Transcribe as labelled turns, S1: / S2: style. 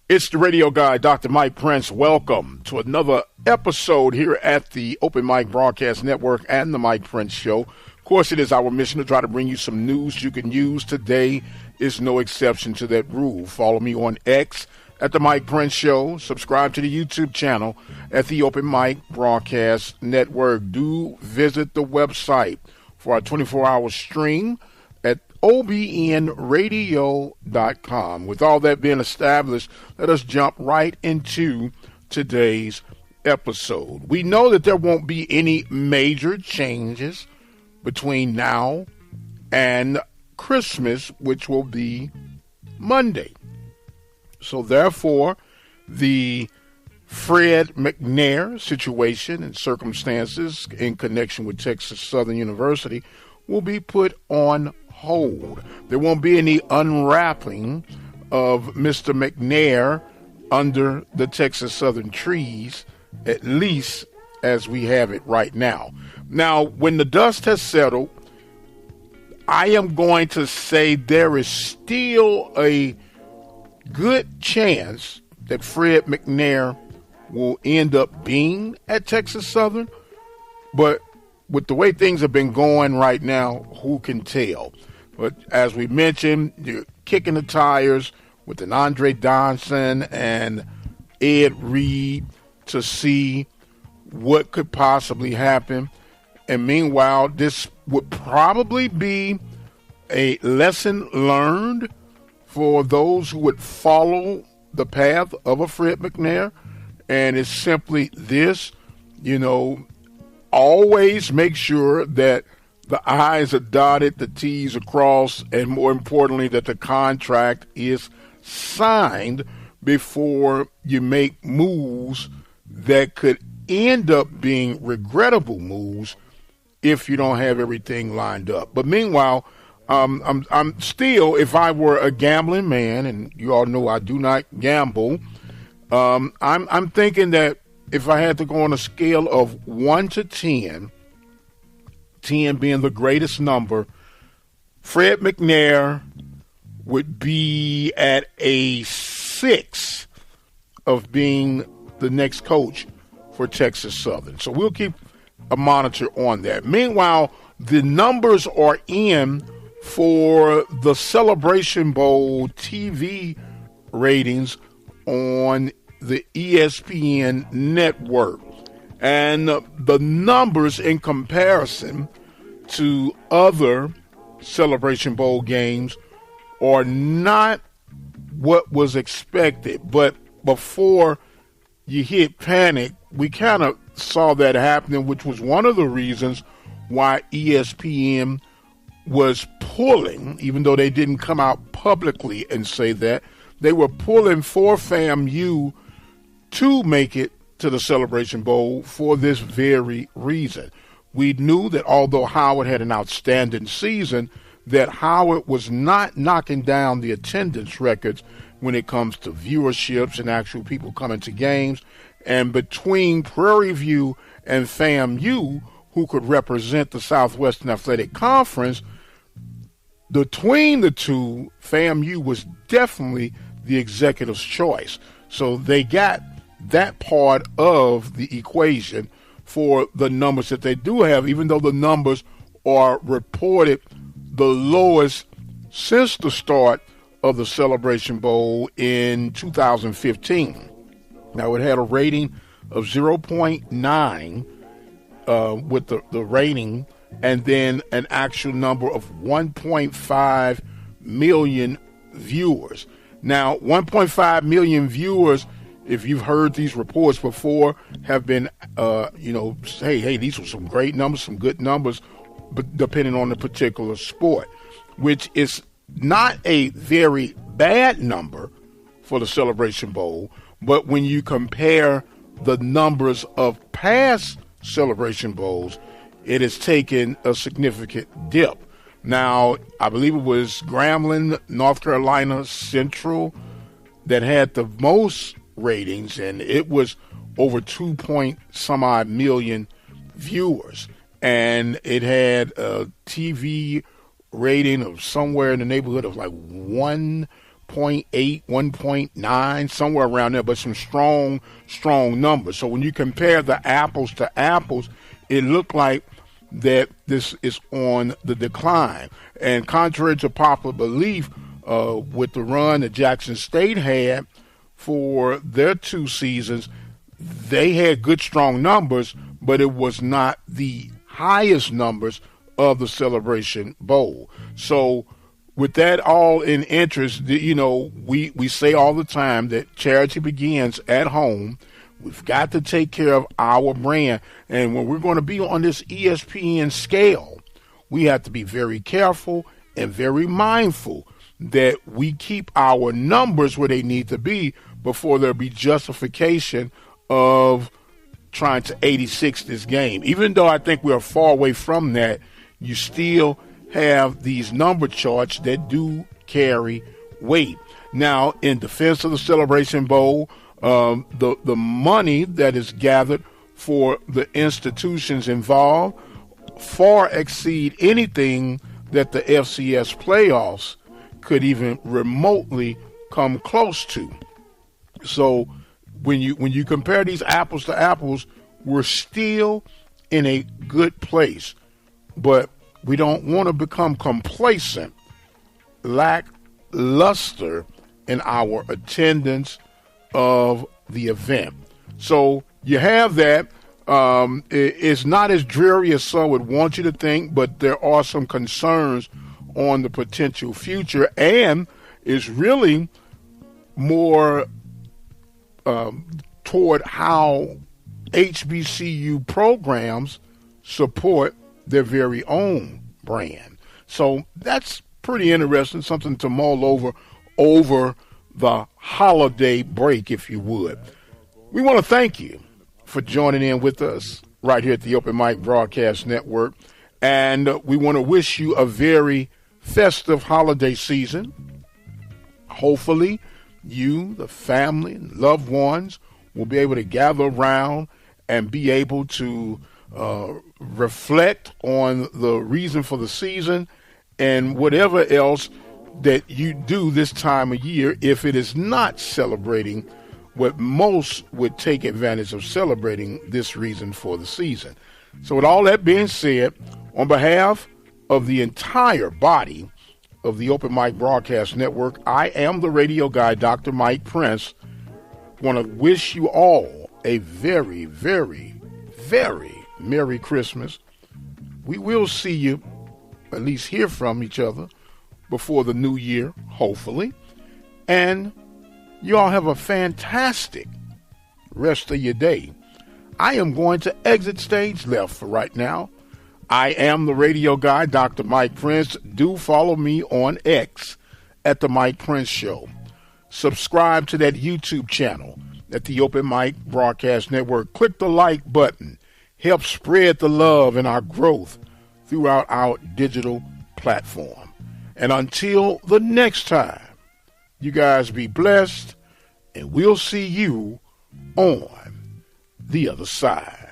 S1: It's the radio guy, Dr. Mike Prince. Welcome to another episode here at the Open Mic Broadcast Network and the Mike Prince Show. Of course, it is our mission to try to bring you some news you can use. Today is no exception to that rule. Follow me on X at the Mike Prince Show. Subscribe to the YouTube channel at the Open Mic Broadcast Network. Do visit the website for our 24-hour stream at obnradio.com. With all that being established, let us jump right into today's episode. We know that there won't be any major changes between now and Christmas, which will be Monday. So therefore, the Fred McNair situation and circumstances in connection with Texas Southern University will be put on hold. There won't be any unwrapping of Mr. McNair under the Texas Southern trees, at least as we have it right now. Now, when the dust has settled, I am going to say there is still a good chance that Fred McNair will end up being at Texas Southern, but with the way things have been going right now, who can tell? But as we mentioned, you're kicking the tires with an Andre Johnson and Ed Reed to see what could possibly happen. And meanwhile, this would probably be a lesson learned for those who would follow the path of a Fred McNair. And it's simply this, always make sure that the I's are dotted, the T's are crossed, and more importantly, that the contract is signed before you make moves that could end up being regrettable moves if you don't have everything lined up. But meanwhile, I'm still, if I were a gambling man, and you all know I do not gamble, I'm thinking that if I had to go on a scale of 1 to 10, 10 being the greatest number, Fred McNair would be at a 6 of being the next coach for Texas Southern. So we'll keep a monitor on that. Meanwhile, the numbers are in for the Celebration Bowl TV ratings on the ESPN network. And the numbers in comparison to other Celebration Bowl games are not what was expected. But before you hit panic, we kind of saw that happening, which was one of the reasons why ESPN was pulling, even though they didn't come out publicly and say that, they were pulling for FAMU to make it to the Celebration Bowl for this very reason. We knew that although Howard had an outstanding season, that Howard was not knocking down the attendance records when it comes to viewerships and actual people coming to games. And between Prairie View and FAMU, who could represent the Southwestern Athletic Conference, between the two, FAMU was definitely the executive's choice. So they got that part of the equation for the numbers that they do have, even though the numbers are reported the lowest since the start of the Celebration Bowl in 2015. Now, it had a rating of 0.9 with the rating, and then an actual number of 1.5 million viewers. Now, 1.5 million viewers, if you've heard these reports before, have been, hey, these were some great numbers, some good numbers, but depending on the particular sport, which is not a very bad number for the Celebration Bowl. But when you compare the numbers of past Celebration Bowls, it has taken a significant dip. Now, I believe it was Grambling, North Carolina Central, that had the most ratings, and it was over 2-point-some-odd million viewers. And it had a TV rating of somewhere in the neighborhood of like 1 1.8, 1.9, somewhere around there, but some strong numbers. So when you compare the apples to apples, it looked like that this is on the decline. And contrary to popular belief, with the run that Jackson State had for their 2 seasons, they had good, strong numbers, but it was not the highest numbers of the Celebration Bowl. So with that all in interest, we say all the time that charity begins at home. We've got to take care of our brand. And when we're going to be on this ESPN scale, we have to be very careful and very mindful that we keep our numbers where they need to be before there be justification of trying to 86 this game. Even though I think we are far away from that, you still have these number charts that do carry weight. Now, in defense of the Celebration Bowl, the money that is gathered for the institutions involved far exceed anything that the FCS playoffs could even remotely come close to. So when you compare these apples to apples, we're still in a good place. But we don't want to become complacent, lackluster in our attendance of the event. So you have that. It's not as dreary as some would want you to think, but there are some concerns on the potential future, and it's really more toward how HBCU programs support their very own brand. So that's pretty interesting, something to mull over the holiday break, if you would. We want to thank you for joining in with us right here at the Open Mic Broadcast Network, and we want to wish you a very festive holiday season. Hopefully, you, the family, and loved ones will be able to gather around and be able to reflect on the reason for the season and whatever else that you do this time of year, if it is not celebrating what most would take advantage of, celebrating this reason for the season. So with all that being said, on behalf of the entire body of the Open Mic Broadcast Network, I am the radio guy, Dr. Mike Prince. Want to wish you all a very, very, very Merry Christmas. We will see you, at least hear from each other, before the new year, hopefully. And you all have a fantastic rest of your day. I am going to exit stage left for right now. I am the radio guy, Dr. Mike Prince. Do follow me on X at The Mike Prince Show. Subscribe to that YouTube channel at the Open Mic Broadcast Network. Click the like button. Help spread the love and our growth throughout our digital platform. And until the next time, you guys be blessed, and we'll see you on the other side.